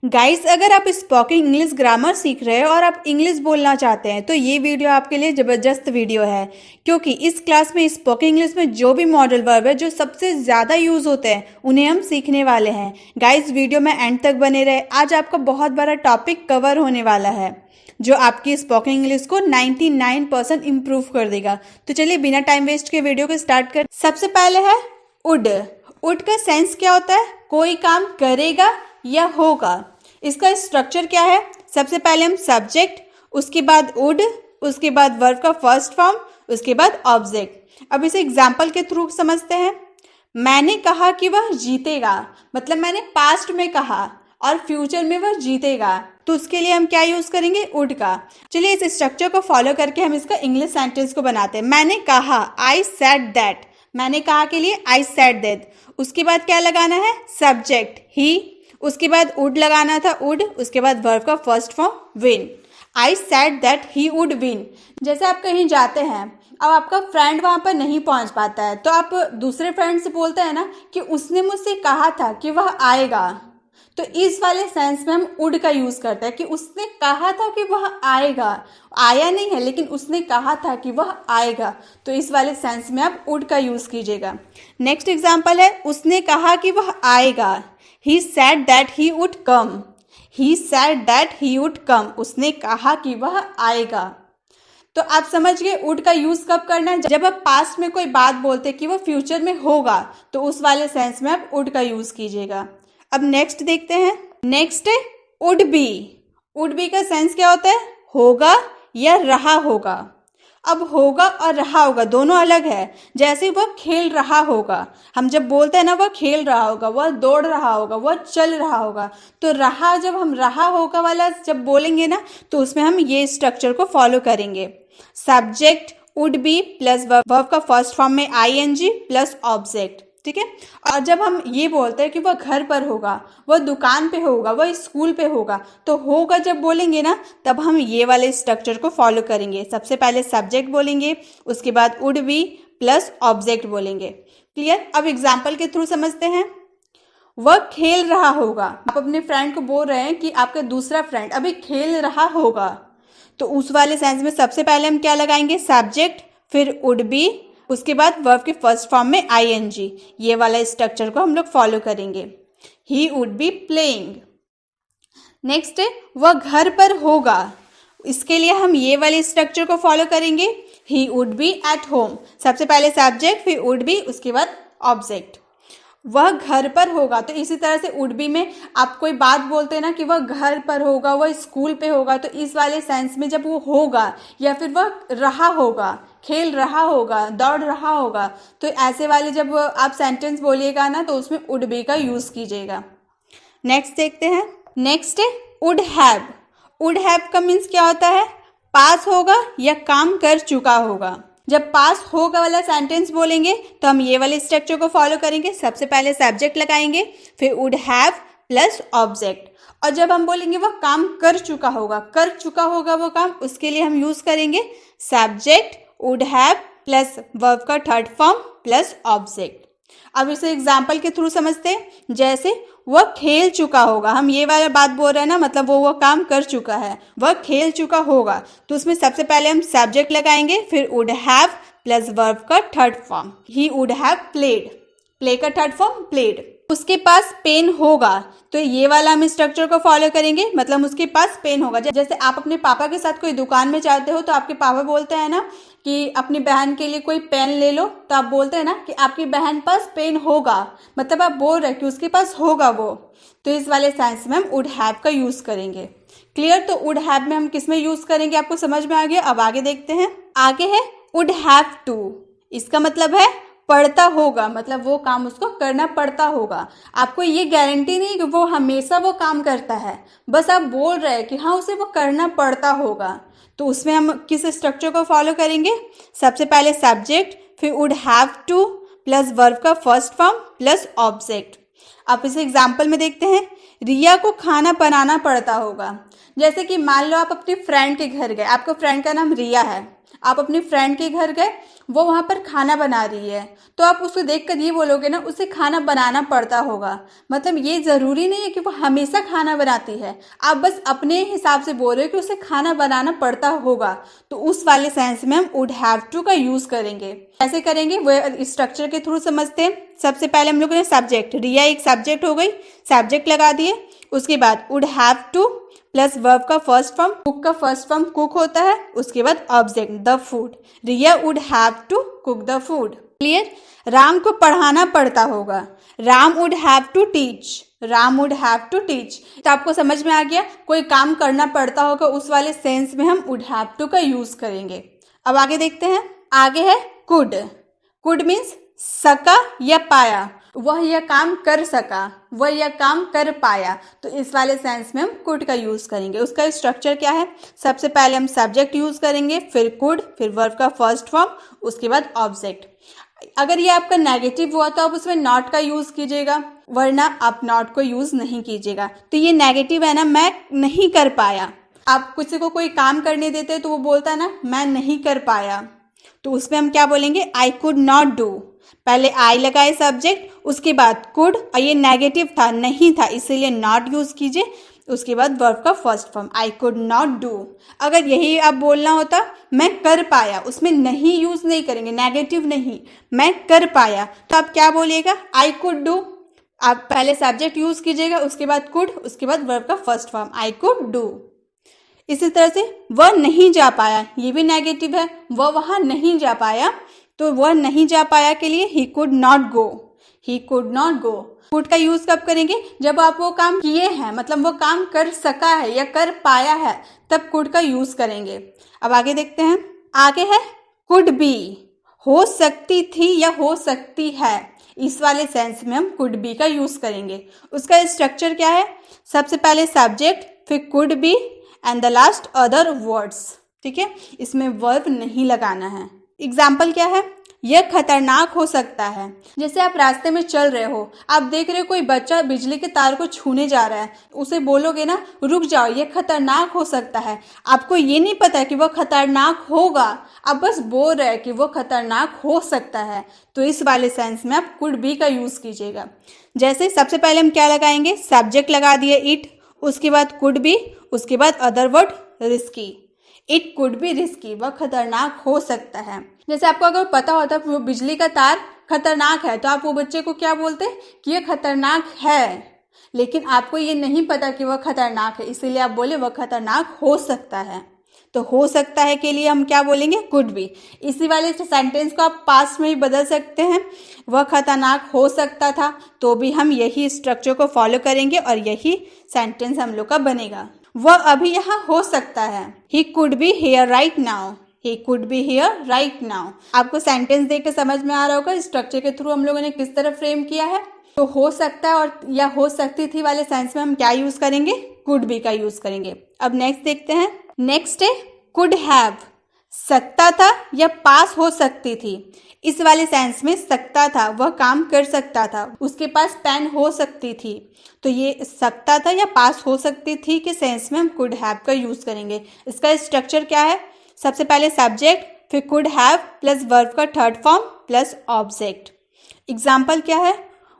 Guys, अगर आप spoken English grammar सीख रहे हो और आप इंग्लिश बोलना चाहते हैं तो ये वीडियो आपके लिए ज़बरदस्त वीडियो है, क्योंकि इस क्लास में स्पोकन इंग्लिश में जो भी मॉडल वर्ब है जो सबसे ज़्यादा यूज़ होते हैं उन्हें हम सीखने वाले हैं। गाइस, वीडियो में एंड तक बने रहे। आज आपका बहुत बड़ा टॉपिक कवर होने वाला है जो आपकी स्पोकन इंग्लिश को 99% इम्प्रूव कर देगा। तो चलिए बिना टाइम वेस्ट के वीडियो को स्टार्ट कर। सबसे पहले है वुड। वुड का सेंस क्या होता है? कोई काम करेगा या होगा। इसका स्ट्रक्चर क्या है? सबसे पहले हम सब्जेक्ट, उसके बाद वुड, उसके बाद वर्ब का फर्स्ट फॉर्म, उसके बाद ऑब्जेक्ट। अब इसे एग्जाम्पल के थ्रू समझते हैं। मैंने कहा कि वह जीतेगा, मतलब मैंने पास्ट में कहा और फ्यूचर में वह जीतेगा, तो उसके लिए हम क्या यूज करेंगे? वुड का। चलिए इस स्ट्रक्चर को फॉलो करके हम इसका इंग्लिश सेंटेंस को बनाते हैं। मैंने कहा, आई सेड दैट। मैंने कहा के लिए आई सेड दैट। उसके बाद क्या लगाना है? सब्जेक्ट ही, उसके बाद वुड लगाना था वुड, उसके बाद वर्ब का first form win. I said that he would win. जैसे आप कहीं जाते हैं, अब आपका फ्रेंड वहां पर नहीं पहुंच पाता है तो आप दूसरे फ्रेंड से बोलते हैं ना कि उसने मुझसे कहा था कि वह आएगा। तो इस वाले सेंस में हम वुड का यूज करते हैं कि उसने कहा था कि वह आएगा। आया नहीं है लेकिन उसने कहा था कि वह आएगा, तो इस वाले सेंस में आप वुड का यूज कीजिएगा। नेक्स्ट एग्जाम्पल है, उसने कहा कि वह आएगा। He said that he would come. He said that he would come. उसने कहा कि वह आएगा। तो आप समझ गए वुड का यूज कब करना है? जब आप पास्ट में कोई बात बोलते कि वह फ्यूचर में होगा, तो उस वाले सेंस में आप वुड का यूज कीजिएगा। अब नेक्स्ट देखते हैं। नेक्स्ट है वुड बी। वुड बी का सेंस क्या होता है? होगा या रहा होगा। अब होगा और रहा होगा दोनों अलग है। जैसे वह खेल रहा होगा, हम जब बोलते हैं ना वह खेल रहा होगा, वह दौड़ रहा होगा, वह चल रहा होगा, तो रहा, जब हम रहा होगा वाला जब बोलेंगे ना तो उसमें हम ये स्ट्रक्चर को फॉलो करेंगे। Subject would be plus verb का फर्स्ट फॉर्म में आईएनजी प्लस ऑब्जेक्ट, ठीक है। और जब हम ये बोलते हैं कि वह घर पर होगा, वह दुकान पे होगा, वह स्कूल पे होगा, तो होगा जब बोलेंगे ना तब हम ये वाले स्ट्रक्चर को फॉलो करेंगे। सबसे पहले सब्जेक्ट बोलेंगे, उसके बाद वुड बी प्लस ऑब्जेक्ट बोलेंगे। क्लियर? अब एग्जाम्पल के थ्रू समझते हैं। वह खेल रहा होगा। आप अपने फ्रेंड को बोल रहे हैं कि आपका दूसरा फ्रेंड अभी खेल रहा होगा, तो उस वाले सेंस में सबसे पहले हम क्या लगाएंगे? सब्जेक्ट, फिर वुड बी, उसके बाद वर्ब के फर्स्ट फॉर्म में आईएनजी। ये वाला स्ट्रक्चर को हम लोग फॉलो करेंगे। He would be playing. Next है वह घर पर होगा। इसके लिए हम ये वाले स्ट्रक्चर को फॉलो करेंगे। He would be at home. सबसे पहले सब्जेक्ट, फिर वुड बी, उसके बाद ऑब्जेक्ट। वह घर पर होगा, तो इसी तरह से वुड बी में आप कोई बात बोलते हैं ना कि वह घर पर होगा, वह स्कूल पे होगा, तो इस वाले सेंस में जब वो होगा या फिर वह रहा होगा, खेल रहा होगा, दौड़ रहा होगा, तो ऐसे वाले जब आप सेंटेंस बोलिएगा ना तो उसमें वुड बी का यूज कीजिएगा। नेक्स्ट देखते हैं। नेक्स्ट है वुड हैव। वुड हैव का मीन्स क्या होता है? पास होगा या काम कर चुका होगा। जब पास होगा वाला सेंटेंस बोलेंगे तो हम ये वाले स्ट्रक्चर को फॉलो करेंगे। सबसे पहले सब्जेक्ट लगाएंगे, फिर वुड हैव प्लस ऑब्जेक्ट। और जब हम बोलेंगे वह काम कर चुका होगा, कर चुका होगा वो काम, उसके लिए हम यूज करेंगे subject would have plus verb का थर्ड फॉर्म प्लस ऑब्जेक्ट। अब इसे एग्जाम्पल के थ्रू समझते हैं। जैसे वह खेल चुका होगा, हम ये वाला बात बोल रहे हैं ना, मतलब वो काम कर चुका है, वह खेल चुका होगा, तो उसमें सबसे पहले हम सब्जेक्ट लगाएंगे, फिर वुड हैव प्लस वर्ब का third form. He would have played. Play का थर्ड फॉर्म प्लेड। उसके पास पेन होगा, तो ये वाला हम स्ट्रक्चर को फॉलो करेंगे, मतलब उसके पास पेन होगा। जैसे आप अपने पापा के साथ कोई दुकान में जाते हो तो आपके पापा बोलते हैं ना कि अपनी बहन के लिए कोई पेन ले लो, तो आप बोलते हैं ना कि आपकी बहन पास पेन होगा, मतलब आप बोल रहे हैं कि उसके पास होगा वो। तो इस वाले सेंस में हम वुड हैव का यूज करेंगे। क्लियर? तो वुड हैव में हम किस में यूज करेंगे आपको समझ में आ गया। अब आगे देखते हैं। आगे है वुड हैव टू। इसका मतलब है पड़ता होगा, मतलब वो काम उसको करना पड़ता होगा। आपको ये गारंटी नहीं कि वो हमेशा वो काम करता है, बस आप बोल रहे हैं कि हाँ उसे वो करना पड़ता होगा, तो उसमें हम किस स्ट्रक्चर को फॉलो करेंगे? सबसे पहले सब्जेक्ट, फिर would have to plus verb का फर्स्ट फॉर्म प्लस ऑब्जेक्ट। आप इसे एग्जाम्पल में देखते हैं। रिया को खाना बनाना पड़ता होगा। जैसे कि मान लो आप अपने फ्रेंड के घर गए, आपका फ्रेंड का नाम रिया है, आप अपनी फ्रेंड के घर गए, वो वहाँ पर खाना बना रही है, तो आप उसको देखकर ये बोलोगे ना उसे खाना बनाना पड़ता होगा। मतलब ये ज़रूरी नहीं है कि वो हमेशा खाना बनाती है, आप बस अपने हिसाब से बोल रहे हो कि उसे खाना बनाना पड़ता होगा, तो उस वाले सेंस में हम वुड हैव टू का यूज़ करेंगे। कैसे करेंगे वो स्ट्रक्चर के थ्रू समझते हैं। सबसे पहले हम लोगों ने सब्जेक्ट, रिया एक सब्जेक्ट हो गई, सब्जेक्ट लगा दिए। उसके बाद would have to plus verb का फर्स्ट फॉर्म, कुक का फर्स्ट फॉर्म कुक होता है। उसके बाद object the food, Riya would have to cook the food. Clear. Ram को पढ़ाना पड़ता होगा, Ram would have to teach, Ram would have to teach. तो आपको समझ में आ गया, कोई काम करना पड़ता होगा उस वाले सेंस में हम वुड हैव टू का यूज करेंगे। अब आगे देखते हैं। आगे है कुड। कुड मीन्स सका या पाया, वह यह काम कर सका, वह यह काम कर पाया, तो इस वाले सेंस में हम कुड का यूज करेंगे। उसका स्ट्रक्चर क्या है, सबसे पहले हम सब्जेक्ट यूज करेंगे, फिर कुड, फिर वर्ब का फर्स्ट फॉर्म, उसके बाद ऑब्जेक्ट। अगर ये आपका नेगेटिव हुआ तो आप उसमें नॉट का यूज कीजिएगा, वरना आप नॉट को यूज नहीं कीजिएगा। तो ये नेगेटिव है ना, मैं नहीं कर पाया। आप किसी को कोई काम करने देते हैं तो वो बोलता है ना मैं नहीं कर पाया, तो उसमें हम क्या बोलेंगे, आई कुड नॉट डू। पहले आई लगाए सब्जेक्ट, उसके बाद कुड, और ये नेगेटिव था, नहीं था, इसीलिए नॉट यूज कीजिए। उसके बाद वर्ब का first form, I could not do. अगर यही आप बोलना होता मैं कर पाया, उसमें नहीं यूज नहीं करेंगे, नेगेटिव नहीं, मैं कर पाया, तो आप क्या बोलिएगा, आई कुड डू। आप पहले सब्जेक्ट यूज कीजिएगा, उसके बाद कुड, उसके बाद वर्ब का first form, I could do. इसी तरह से वह नहीं जा पाया, ये भी नेगेटिव है, वह वहां नहीं जा पाया, तो वह नहीं जा पाया के लिए he could not go, he could not go. Could का यूज कब करेंगे, जब आप वो काम किए हैं, मतलब वो काम कर सका है या कर पाया है, तब कुड का यूज करेंगे। अब आगे देखते हैं। आगे है कुड बी, हो सकती थी या हो सकती है, इस वाले सेंस में हम कुड बी का यूज करेंगे। उसका स्ट्रक्चर क्या है, सबसे पहले सब्जेक्ट, फिर could be and the last other words. ठीक है, इसमें वर्ब नहीं लगाना है। एग्जाम्पल क्या है, यह खतरनाक हो सकता है। जैसे आप रास्ते में चल रहे हो, आप देख रहे हो कोई बच्चा बिजली के तार को छूने जा रहा है, उसे बोलोगे ना रुक जाओ यह खतरनाक हो सकता है। आपको ये नहीं पता कि वह खतरनाक होगा, आप बस बोल रहे हैं कि वह खतरनाक हो सकता है, तो इस वाले सेंस में आप कुड बी का यूज कीजिएगा। जैसे सबसे पहले हम क्या लगाएंगे, सब्जेक्ट लगा दिए इट, उसके बाद कुड बी, उसके बाद other word risky. It could be risky, वह खतरनाक हो सकता है। जैसे आपको अगर पता होता वो बिजली का तार खतरनाक है, तो आप वो बच्चे को क्या बोलते कि यह खतरनाक है, लेकिन आपको ये नहीं पता कि वह खतरनाक है, इसीलिए आप बोले वह खतरनाक हो सकता है। तो हो सकता है के लिए हम क्या बोलेंगे, कुड बी। इसी वाले सेंटेंस को आप पास्ट में भी बदल सकते हैं, वह खतरनाक हो सकता था, तो भी हम यही स्ट्रक्चर को फॉलो करेंगे और यही सेंटेंस हम लोग का बनेगा। वह अभी यहाँ हो सकता है, he could be here right now, he could be here right now. आपको सेंटेंस देख के समझ में आ रहा होगा स्ट्रक्चर के थ्रू हम लोगों ने किस तरह फ्रेम किया है। तो हो सकता है और या हो सकती थी वाले सेंस में हम क्या यूज करेंगे, कुड बी का यूज करेंगे। अब नेक्स्ट देखते हैं। नेक्स्ट है कुड हैव, सकता था या पास हो सकती थी। इस वाले सेंस में सकता था, वह काम कर सकता था, उसके पास पेन हो सकती थी, तो ये सकता था या पास हो सकती थी के सेंस में हम कुड हैव का यूज करेंगे। इसका स्ट्रक्चर क्या है, सबसे पहले सब्जेक्ट, फिर कुड हैव प्लस वर्ब का third form plus object. Example क्या है,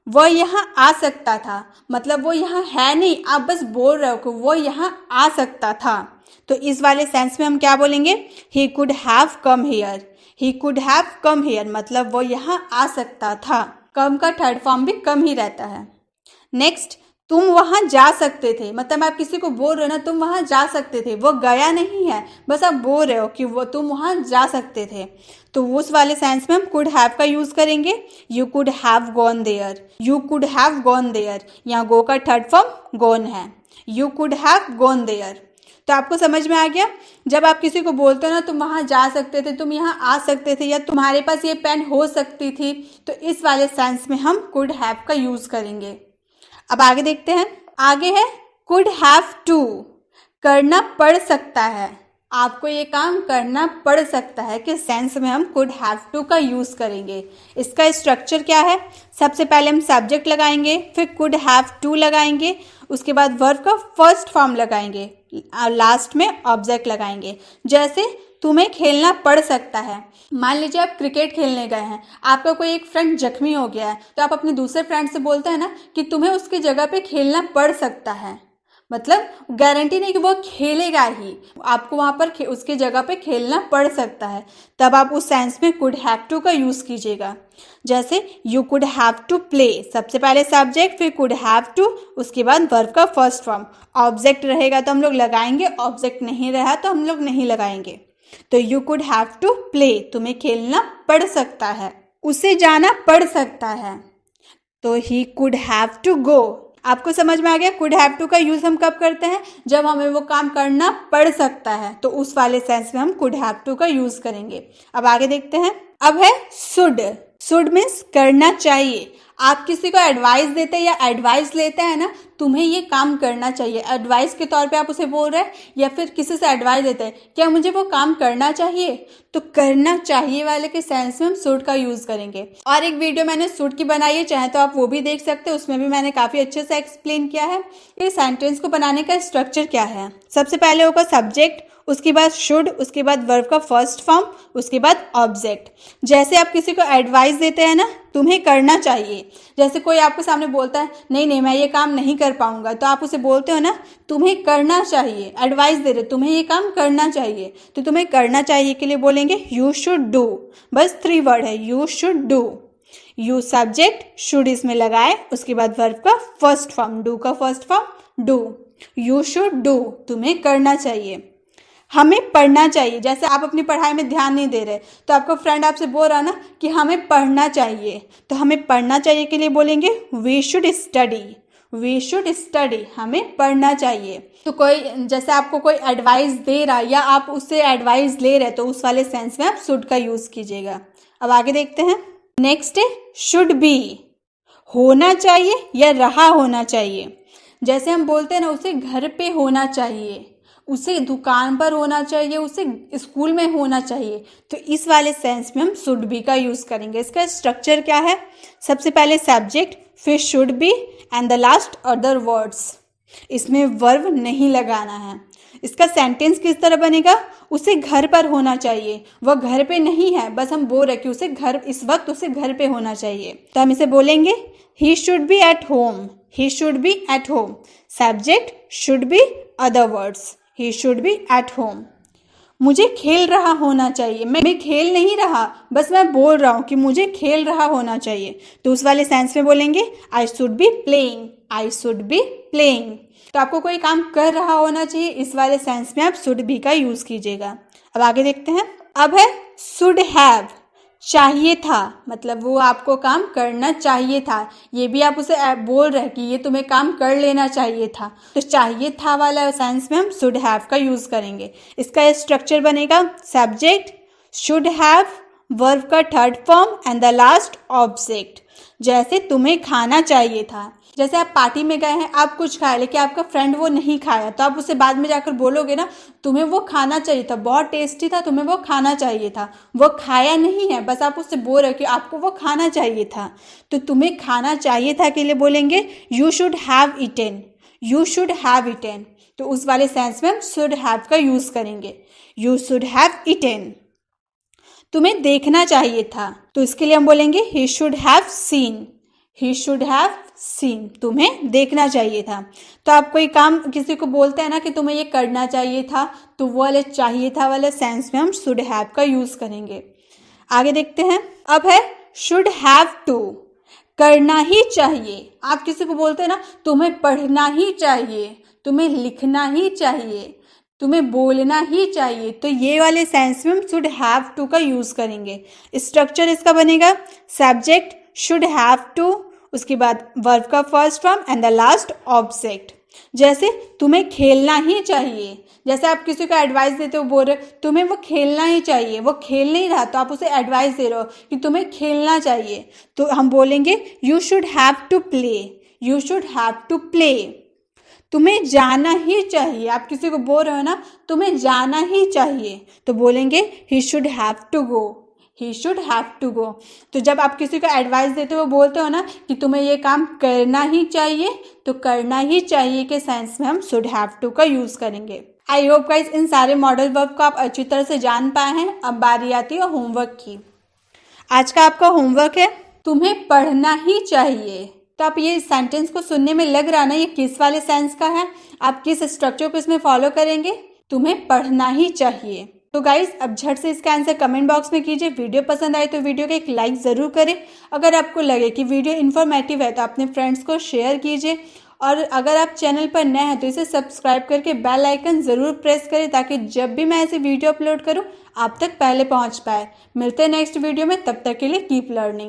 वह यहाँ आ सकता था, मतलब वो यहाँ है नहीं, आप बस बोल रहे हो कि वो यहाँ आ सकता था, तो इस वाले सेंस में हम क्या बोलेंगे, ही could have come here, he could have come here, मतलब वो यहाँ आ सकता था। कम का थर्ड फॉर्म भी कम ही रहता है। नेक्स्ट, तुम वहाँ जा सकते थे, मतलब आप किसी को बोल रहे हो ना तुम वहाँ जा सकते थे, वो गया नहीं है, बस आप बोल रहे हो कि वो तुम वहाँ जा सकते थे, तो उस वाले सेंस में हम कुड हैव का यूज करेंगे। You could have gone there, you could have gone there, यहाँ गो का थर्ड फॉर्म गॉन है, you could have gone there. तो आपको समझ में आ गया, जब आप किसी को बोलते हो ना तुम वहाँ जा सकते थे, तुम यहाँ आ सकते थे, या तुम्हारे पास ये पेन हो सकती थी, तो इस वाले सेंस में हम कुड हैव का यूज करेंगे। अब आगे देखते हैं। आगे है कुड हैव टू, करना पड़ सकता है, आपको ये काम करना पड़ सकता है के सेंस में हम कुड हैव टू का यूज करेंगे। इसका स्ट्रक्चर क्या है, सबसे पहले हम सब्जेक्ट लगाएंगे, फिर कुड हैव टू लगाएंगे, उसके बाद वर्ब का फर्स्ट फॉर्म लगाएंगे, लास्ट में ऑब्जेक्ट लगाएंगे। जैसे तुम्हें खेलना पड़ सकता है। मान लीजिए आप क्रिकेट खेलने गए हैं, आपका कोई एक फ्रेंड जख्मी हो गया है, तो आप अपने दूसरे फ्रेंड से बोलते हैं ना कि तुम्हें उसकी जगह पे खेलना पड़ सकता है। मतलब गारंटी नहीं कि वो खेलेगा ही, आपको वहाँ पर उसकी जगह पे खेलना पड़ सकता है। तब आप उस सेंस में कुड हैव टू का यूज़ कीजिएगा। जैसे you could have to play, सबसे पहले सब्जेक्ट, फिर कुड हैव टू, उसके बाद वर्ब का फर्स्ट फॉर्म। ऑब्जेक्ट रहेगा तो हम लोग लगाएंगे, ऑब्जेक्ट नहीं रहा तो हम लोग नहीं लगाएंगे। तो you could have to play, तुम्हें खेलना पड़ सकता है, उसे जाना पड़ सकता है। तो he could have to go. आपको समझ में आ गया कुड हैव टू का यूज़ हम कब करते हैं? जब हमें वो काम करना पड़ सकता है, तो उस वाले सेंस में हम कुड हैव टू का यूज़ करेंगे। अब आगे देखते हैं। अब है शुड। शुड मीन्स करना चाहिए। आप किसी को एडवाइस देते हैं या एडवाइस लेते हैं ना, तुम्हें ये काम करना चाहिए, एडवाइस के तौर पे आप उसे बोल रहे हैं, या फिर किसी से एडवाइस देते हैं, क्या मुझे वो काम करना चाहिए? तो करना चाहिए वाले के सेंस में हम शुड का यूज़ करेंगे। और एक वीडियो मैंने शुड की बनाई है, चाहे तो आप वो भी देख सकते हैं, उसमें भी मैंने काफ़ी अच्छे से एक्सप्लेन किया है कि सेंटेंस को बनाने का स्ट्रक्चर क्या है। सबसे पहले होगा सब्जेक्ट, उसके बाद शुड, उसके बाद वर्ब का फर्स्ट फॉर्म, उसके बाद ऑब्जेक्ट। जैसे आप किसी को एडवाइस देते हैं ना, तुम्हें करना चाहिए। जैसे कोई आपके सामने बोलता है नहीं मैं ये काम नहीं कर पाऊंगा, तो आप उसे बोलते हो ना तुम्हें करना चाहिए, एडवाइस दे रहे तुम्हें ये काम करना चाहिए। तो तुम्हें करना चाहिए के लिए बोलेंगे यू शुड डू। बस 3 वर्ड है, you should do. You subject, should इसमें लगाए, उसके बाद वर्ब का फर्स्ट फॉर्म, डू का first form do. You should do, तुम्हें करना चाहिए। हमें पढ़ना चाहिए। जैसे आप अपनी पढ़ाई में ध्यान नहीं दे रहे, तो आपका फ्रेंड आपसे बोल रहा ना कि हमें पढ़ना चाहिए, तो हमें पढ़ना चाहिए के लिए बोलेंगे we should study. We should study, हमें पढ़ना चाहिए। तो कोई जैसे आपको कोई एडवाइस दे रहा है या आप उससे एडवाइस ले रहे, तो उस वाले सेंस में आप शुड का यूज़ कीजिएगा। अब आगे देखते हैं। नेक्स्ट है शुड बी। होना चाहिए या रहा होना चाहिए। जैसे हम बोलते हैं ना उसे घर पे होना चाहिए, उसे दुकान पर होना चाहिए, उसे स्कूल में होना चाहिए, तो इस वाले सेंस में हम शुड बी का यूज़ करेंगे। इसका स्ट्रक्चर क्या है? सबसे पहले सब्जेक्ट, फिर should be and the last other words. इसमें वर्ब नहीं लगाना है। इसका सेंटेंस किस तरह बनेगा? उसे घर पर होना चाहिए, वह घर पे नहीं है, बस हम बोल रहे कि उसे घर, इस वक्त उसे घर पे होना चाहिए, तो हम इसे बोलेंगे he should be at home. He should be at home. Subject should be, other words, he should be at home. मुझे खेल रहा होना चाहिए, मैं खेल नहीं रहा, बस मैं बोल रहा हूँ कि मुझे खेल रहा होना चाहिए, तो उस वाले सेंस में बोलेंगे I should be playing. I should be playing. तो आपको कोई काम कर रहा होना चाहिए, इस वाले सेंस में आप शुड बी का यूज़ कीजिएगा। अब आगे देखते हैं। अब है शुड हैव। चाहिए था, मतलब वो आपको काम करना चाहिए था, ये भी आप उसे बोल रहे कि ये तुम्हें काम कर लेना चाहिए था, तो चाहिए था वाला सेंस में हम शुड हैव का यूज़ करेंगे। इसका स्ट्रक्चर बनेगा सब्जेक्ट शुड हैव, वर्ब का third form and the last object. जैसे तुम्हें खाना चाहिए था। जैसे आप पार्टी में गए हैं, आप कुछ खाए लेकिन आपका फ्रेंड वो नहीं खाया, तो आप उसे बाद में जाकर बोलोगे ना तुम्हें वो खाना चाहिए था, बहुत टेस्टी था, तुम्हें वो खाना चाहिए था। वो खाया नहीं है, बस आप उससे बोल रहे हो कि आपको वो खाना चाहिए था, तो तुम्हें खाना चाहिए था के लिए बोलेंगे you should have eaten. You should have eaten, तो उस वाले सेंस में हम शुड हैव का यूज़ करेंगे। You should have eaten. तुम्हें देखना चाहिए था, तो इसके लिए हम बोलेंगे he should have seen. He should have seen, तुम्हें देखना चाहिए था। तो आप कोई काम किसी को बोलते हैं ना कि तुम्हें ये करना चाहिए था, तो वो वाले चाहिए था वाले सेंस में हम शुड हैव का यूज़ करेंगे। आगे देखते हैं। अब है शुड हैव टू। करना ही चाहिए। आप किसी को बोलते हैं ना तुम्हें पढ़ना ही चाहिए, तुम्हें लिखना ही चाहिए, तुम्हें बोलना ही चाहिए, तो ये वाले सेंस में हम शुड हैव टू का यूज़ करेंगे। स्ट्रक्चर इसका बनेगा सब्जेक्ट शुड हैव टू, उसके बाद वर्ब का first form and the last object. जैसे तुम्हें खेलना ही चाहिए। जैसे आप किसी को एडवाइस देते हो, बोल रहे तुम्हें वो खेलना ही चाहिए, वो खेल नहीं रहा, तो आप उसे एडवाइस दे रहे हो कि तुम्हें खेलना चाहिए, तो हम बोलेंगे you should have to play. You should have to play. तुम्हें जाना ही चाहिए। आप किसी को बोल रहे हो ना तुम्हें जाना ही चाहिए, तो बोलेंगे he should have to go. He should have to go. तो जब आप किसी को एडवाइस देते हो, बोलते हो ना कि तुम्हें ये काम करना ही चाहिए, तो करना ही चाहिए के सेंस में हम शुड हैव टू का यूज करेंगे। आई होप गाइस इन सारे मॉडल वर्ब को आप अच्छी तरह से जान पाए हैं। अब बारी आती है होमवर्क की। आज का आपका होमवर्क है तुम्हें पढ़ना ही चाहिए। तो आप ये सेंटेंस को सुनने में लग रहा ना ये किस वाले सेंस का है, आप किस स्ट्रक्चर को इसमें फॉलो करेंगे, तुम्हें पढ़ना ही चाहिए। तो गाइज अब झट से इसका आंसर कमेंट बॉक्स में कीजिए। वीडियो पसंद आए तो वीडियो को एक लाइक ज़रूर करें। अगर आपको लगे कि वीडियो इन्फॉर्मेटिव है तो अपने फ्रेंड्स को शेयर कीजिए। और अगर आप चैनल पर नए हैं तो इसे सब्सक्राइब करके बेल आइकन ज़रूर प्रेस करें ताकि जब भी मैं ऐसी वीडियो अपलोड करूं आप तक पहले पहुंच पाए। मिलते हैं नेक्स्ट वीडियो में, तब तक के लिए कीप लर्निंग।